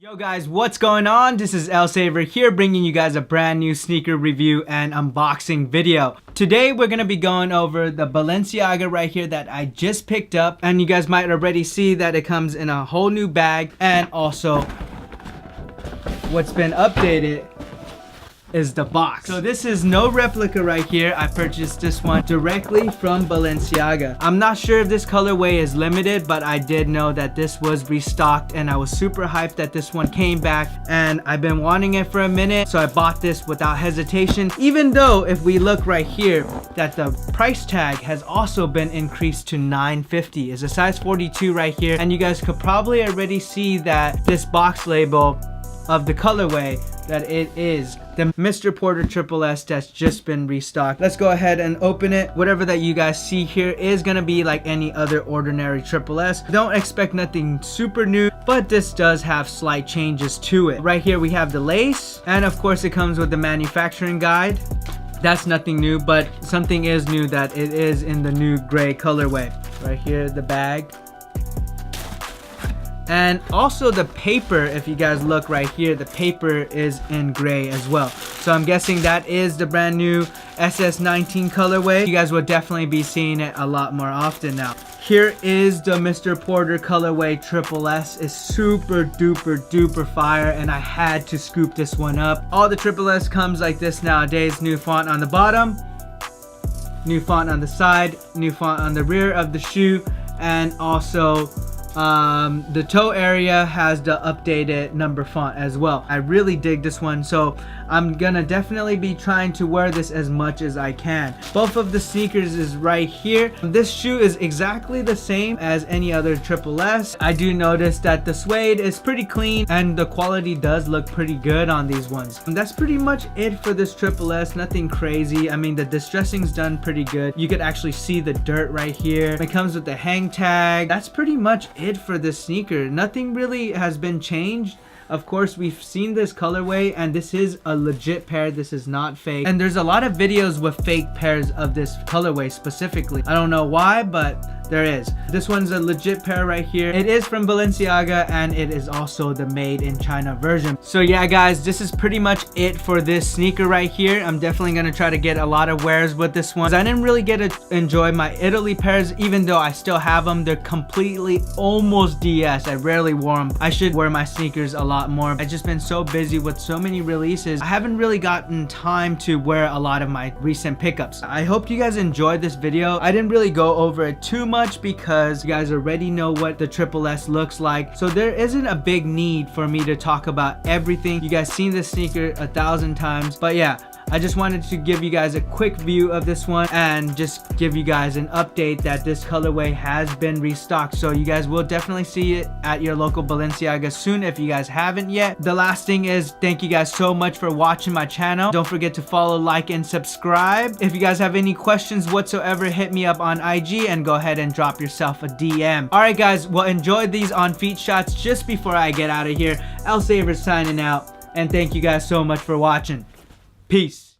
Yo guys, what's going on? This is Lsaverftw here, bringing you guys a brand new sneaker review and unboxing video. Today we're gonna be going over the Balenciaga right here that I just picked up, and you guys might already see that it comes in a whole new bag, and also what's been updated is the box. So this is no replica right here. I purchased this one directly from Balenciaga. I'm not sure if this colorway is limited, but I did know that this was restocked, and I was super hyped that this one came back, and I've been wanting it for a minute, so I bought this without hesitation. Even though if we look right here that the price tag has also been increased to $9.50. It's a size 42 right here, and you guys could probably already see that this box label of the colorway that it is the Mr.Porter SS that's just been restocked. Let's go ahead and open it. Whatever that you guys see here is gonna be like any other ordinary SS. Don't expect nothing super new, but this does have slight changes to it. Right here we have the lace, and of course it comes with the manufacturing guide. That's nothing new, but something is new, that it is in the new gray colorway. Right here, the bag. And also the paper, if you guys look right here, the paper is in gray as well. So I'm guessing that is the brand new SS19 colorway. You guys will definitely be seeing it a lot more often now. Here is the Mr.Porter colorway SS. It's super duper fire, and I had to scoop this one up. All the SS comes like this nowadays. New font on the bottom, new font on the side, new font on the rear of the shoe, and also the toe area has the updated number font as well. I really dig this one, so I'm gonna definitely be trying to wear this as much as I can. Both of the sneakers is right here. This shoe is exactly the same as any other SS. I do notice that the suede is pretty clean, and the quality does look pretty good on these ones. And that's pretty much it for this SS. Nothing crazy. I mean, the distressing's done pretty good. You could actually see the dirt right here. It comes with the hang tag. That's pretty much it for this sneaker. Nothing really has been changed. Of course, we've seen this colorway, and this is a legit pair. This is not fake. And there's a lot of videos with fake pairs of this colorway specifically. I don't know why, but there is. This one's a legit pair right here. It is from Balenciaga, and it is also the made in China version. So yeah guys, this is pretty much it for this sneaker right here. I'm definitely gonna try to get a lot of wears with this one. I didn't really get to enjoy my Italy pairs, even though I still have them. They're completely almost DS. I rarely wore them. I should wear my sneakers a lot more. I've just been so busy with so many releases. I haven't really gotten time to wear a lot of my recent pickups. I hope you guys enjoyed this video. I didn't really go over it too much because you guys already know what the SS looks like, so there isn't a big need for me to talk about everything. You guys seen this sneaker 1,000 times, but yeah, I just wanted to give you guys a quick view of this one and just give you guys an update that this colorway has been restocked. So you guys will definitely see it at your local Balenciaga soon if you guys haven't yet. The last thing is, thank you guys so much for watching my channel. Don't forget to follow, like, and subscribe. If you guys have any questions whatsoever, hit me up on IG and go ahead and drop yourself a DM. Alright guys, well, enjoy these on feet shots just before I get out of here. Lsaverftw signing out, and thank you guys so much for watching. Peace.